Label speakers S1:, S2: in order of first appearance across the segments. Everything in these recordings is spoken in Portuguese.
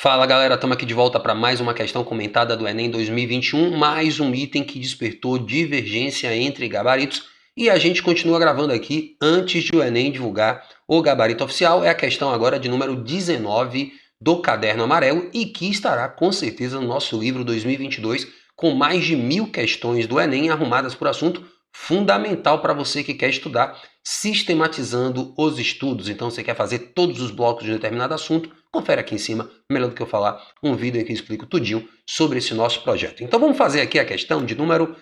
S1: Fala galera, estamos aqui de volta para mais uma questão comentada do Enem 2021, mais um item que despertou divergência entre gabaritos e a gente continua gravando aqui antes de o Enem divulgar o gabarito oficial. É a questão agora de número 19 do Caderno Amarelo e que estará com certeza no nosso livro 2022 com mais de 1000 questões do Enem arrumadas por assunto, fundamental para você que quer estudar, sistematizando os estudos. Então, você quer fazer todos os blocos de um determinado assunto, confere aqui em cima, melhor do que eu falar, um vídeo em que eu explico tudinho sobre esse nosso projeto. Então, vamos fazer aqui a questão de número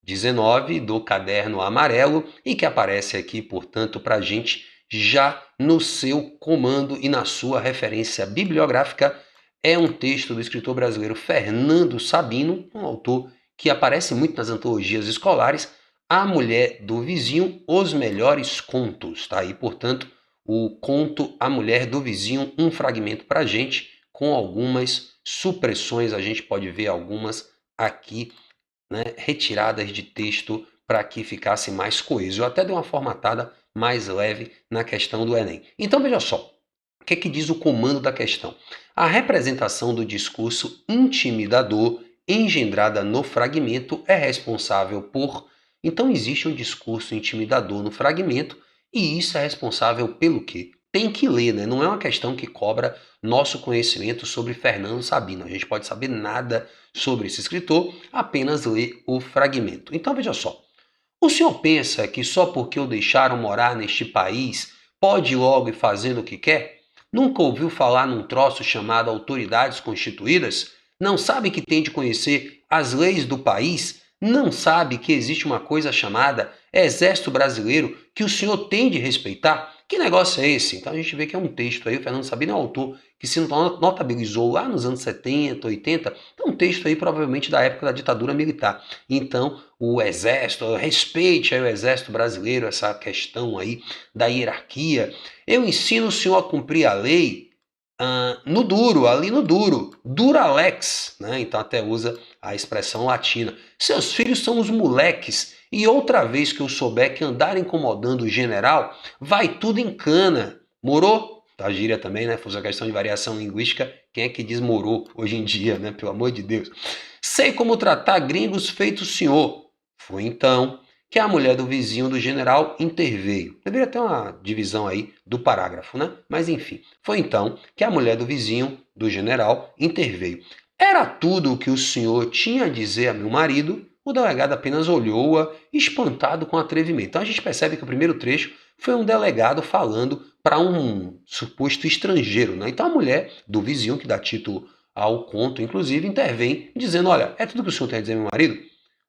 S1: 19 do Caderno Amarelo e que aparece aqui, portanto, para a gente já no seu comando e na sua referência bibliográfica. É um texto do escritor brasileiro Fernando Sabino, um autor que aparece muito nas antologias escolares. A Mulher do Vizinho, Os Melhores Contos. Tá aí, portanto, o conto A Mulher do Vizinho, um fragmento para a gente, com algumas supressões. A gente pode ver algumas aqui, né, retiradas de texto para que ficasse mais coeso. Eu até dei uma formatada mais leve na questão do Enem. Então, veja só. O que é que diz o comando da questão? A representação do discurso intimidador engendrada no fragmento é responsável por... Então existe um discurso intimidador no fragmento e isso é responsável pelo quê? Tem que ler, né? Não é uma questão que cobra nosso conhecimento sobre Fernando Sabino. A gente pode saber nada sobre esse escritor, apenas ler o fragmento. Então veja só. O senhor pensa que só porque o deixaram morar neste país pode ir logo e fazendo o que quer? Nunca ouviu falar num troço chamado autoridades constituídas? Não sabe que tem de conhecer as leis do país? Não sabe que existe uma coisa chamada Exército Brasileiro que o senhor tem de respeitar? Que negócio é esse? Então a gente vê que é um texto aí, o Fernando Sabino é um autor que se notabilizou lá nos anos 70, 80, é um texto aí provavelmente da época da ditadura militar. Então o Exército, respeite aí o Exército Brasileiro, essa questão aí da hierarquia. Eu ensino o senhor a cumprir a lei no duro, ali no duro, duralex, né? Então até usa a expressão latina. Seus filhos são os moleques e outra vez que eu souber que andar incomodando o general, vai tudo em cana. Morou? A gíria também, né? Foi uma questão de variação linguística. Quem é que diz morou hoje em dia, né? Pelo amor de Deus. Sei como tratar gringos feito o senhor. Foi então que a mulher do vizinho do general interveio. Deveria ter uma divisão aí do parágrafo, né? Mas enfim, foi então que a mulher do vizinho do general interveio. Era tudo o que o senhor tinha a dizer a meu marido? O delegado apenas olhou-a, espantado com atrevimento. Então a gente percebe que o primeiro trecho foi um delegado falando para um suposto estrangeiro, né? Então a mulher do vizinho, que dá título ao conto, inclusive, intervém dizendo, olha, é tudo que o senhor tem a dizer a meu marido?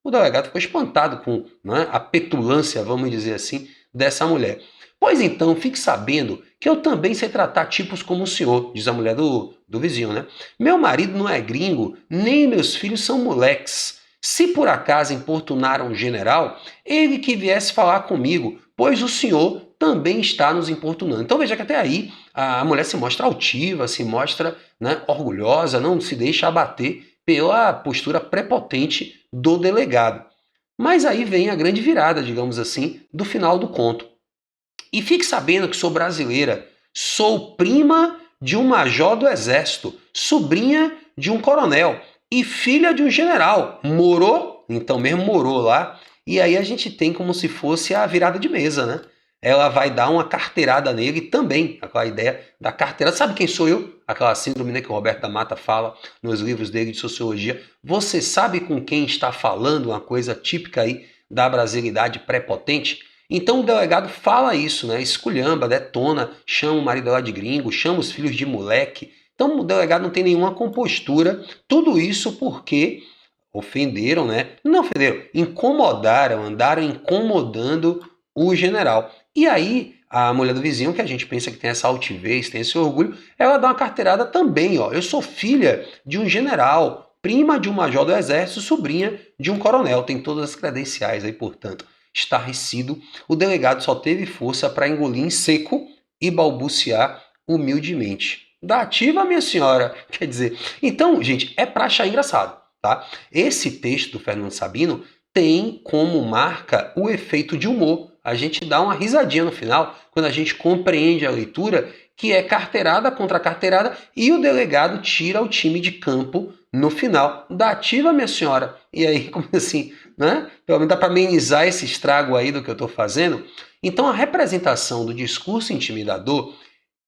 S1: O delegado ficou espantado com, né, a petulância, vamos dizer assim, dessa mulher. Pois então, fique sabendo que eu também sei tratar tipos como o senhor, diz a mulher do vizinho, né? Meu marido não é gringo, nem meus filhos são moleques. Se por acaso importunaram o general, ele que viesse falar comigo, pois o senhor também está nos importunando. Então veja que até aí a mulher se mostra altiva, se mostra, né, orgulhosa, não se deixa abater pela postura prepotente do delegado. Mas aí vem a grande virada, digamos assim, do final do conto. E fique sabendo que sou brasileira, sou prima de um major do exército, sobrinha de um coronel e filha de um general. Morou? Então mesmo morou lá. E aí a gente tem como se fosse a virada de mesa, né? Ela vai dar uma carteirada nele também, aquela ideia da carteira. Sabe quem sou eu? Aquela síndrome, né, que o Roberto da Mata fala nos livros dele de sociologia. Você sabe com quem está falando, uma coisa típica aí da brasilidade prepotente? Então o delegado fala isso, né? Esculhamba, detona, chama o marido dela de gringo, chama os filhos de moleque. Então o delegado não tem nenhuma compostura. Tudo isso porque ofenderam, né? Não ofenderam, incomodaram, andaram incomodando o general. E aí a mulher do vizinho, que a gente pensa que tem essa altivez, tem esse orgulho, ela dá uma carteirada também, ó. Eu sou filha de um general, prima de um major do exército, sobrinha de um coronel. Tem todas as credenciais aí, portanto. Estarrecido, o delegado só teve força para engolir em seco e balbuciar humildemente. Da ativa, minha senhora. Quer dizer, então, gente, é pra achar engraçado, tá? Esse texto do Fernando Sabino tem como marca o efeito de humor. A gente dá uma risadinha no final, quando a gente compreende a leitura, que é carteirada contra carteirada, e o delegado tira o time de campo no final. Dá ativa, minha senhora. E aí, como assim, né? Pelo menos dá para amenizar esse estrago aí do que eu estou fazendo. Então, a representação do discurso intimidador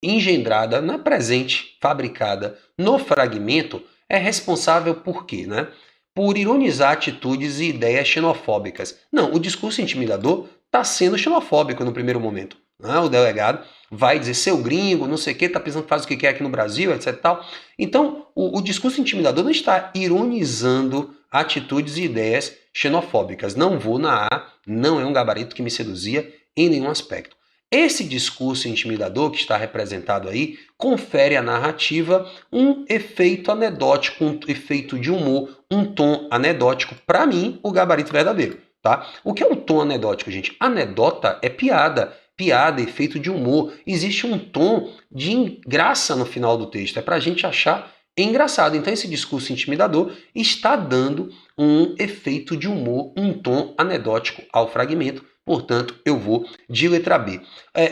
S1: engendrada na presente, fabricada no fragmento, é responsável por quê, né? Por ironizar atitudes e ideias xenofóbicas. Não, o discurso intimidador está sendo xenofóbico no primeiro momento. Né? O delegado vai dizer, seu gringo, não sei o que, tá pensando que faz o que quer aqui no Brasil, etc. Tal. Então, o discurso intimidador não está ironizando atitudes e ideias xenofóbicas. Não vou na A, não é um gabarito que me seduzia em nenhum aspecto. Esse discurso intimidador que está representado aí confere à narrativa um efeito anedótico, um efeito de humor, um tom anedótico. Para mim, o gabarito verdadeiro, tá? O que é um tom anedótico, gente? Anedota é piada. Piada, efeito de humor. Existe um tom de graça no final do texto. É para a gente achar engraçado. Então, esse discurso intimidador está dando um efeito de humor, um tom anedótico ao fragmento. Portanto, eu vou de letra B.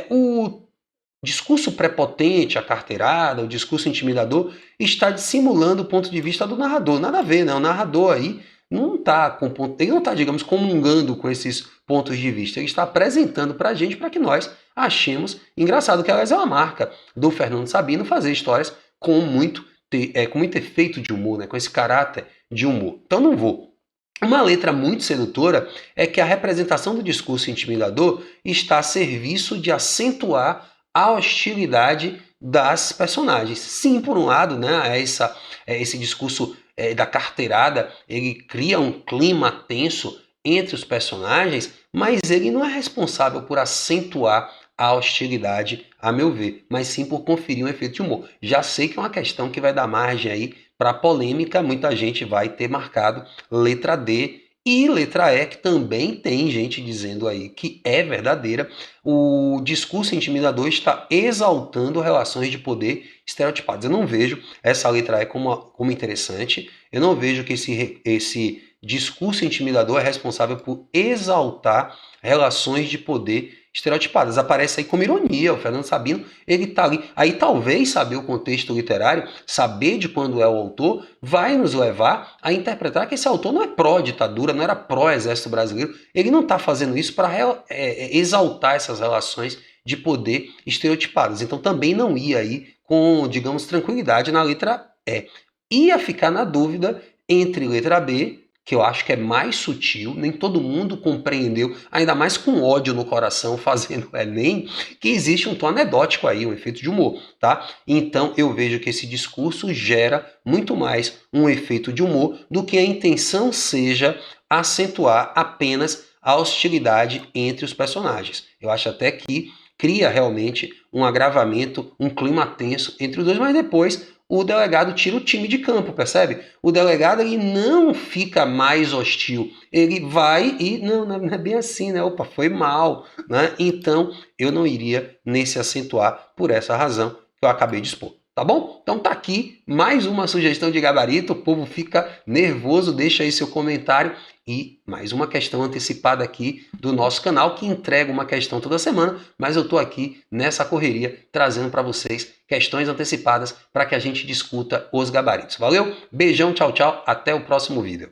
S1: O discurso prepotente, a carteirada, o discurso intimidador está dissimulando o ponto de vista do narrador. Nada a ver, né? O narrador aí não está com ponto, ele não está, digamos, comungando com esses pontos de vista. Ele está apresentando para a gente para que nós achemos engraçado, que aliás é uma marca do Fernando Sabino fazer histórias com muito efeito de humor, né? Com esse caráter de humor. Então não vou. Uma letra muito sedutora é que a representação do discurso intimidador está a serviço de acentuar a hostilidade das personagens. Sim, por um lado, né, esse discurso da carteirada, ele cria um clima tenso entre os personagens, mas ele não é responsável por acentuar a hostilidade, a meu ver, mas sim por conferir um efeito de humor. Já sei que é uma questão que vai dar margem aí para polêmica, muita gente vai ter marcado letra D e letra E, que também tem gente dizendo aí que é verdadeira. O discurso intimidador está exaltando relações de poder estereotipadas. Eu não vejo essa letra E como interessante, eu não vejo que esse discurso intimidador é responsável por exaltar relações de poder estereotipadas. Aparece aí como ironia, o Fernando Sabino, ele tá ali. Aí talvez saber o contexto literário, saber de quando é o autor, vai nos levar a interpretar que esse autor não é pró-ditadura, não era pró-exército brasileiro, ele não está fazendo isso para exaltar essas relações de poder estereotipadas. Então também não ia aí com, digamos, tranquilidade na letra E. Ia ficar na dúvida entre letra B, que eu acho que é mais sutil, nem todo mundo compreendeu, ainda mais com ódio no coração fazendo o Enem, que existe um tom anedótico aí, um efeito de humor, tá? Então eu vejo que esse discurso gera muito mais um efeito de humor do que a intenção seja acentuar apenas a hostilidade entre os personagens. Eu acho até que cria realmente um agravamento, um clima tenso entre os dois, mas depois o delegado tira o time de campo, percebe? O delegado ele não fica mais hostil, ele vai e não é bem assim, né? Opa, foi mal, né? Então eu não iria nesse acentuar por essa razão que eu acabei de expor. Tá bom? Então tá aqui mais uma sugestão de gabarito, o povo fica nervoso, deixa aí seu comentário e mais uma questão antecipada aqui do nosso canal que entrega uma questão toda semana, mas eu tô aqui nessa correria trazendo para vocês questões antecipadas para que a gente discuta os gabaritos. Valeu? Beijão, tchau, tchau, até o próximo vídeo.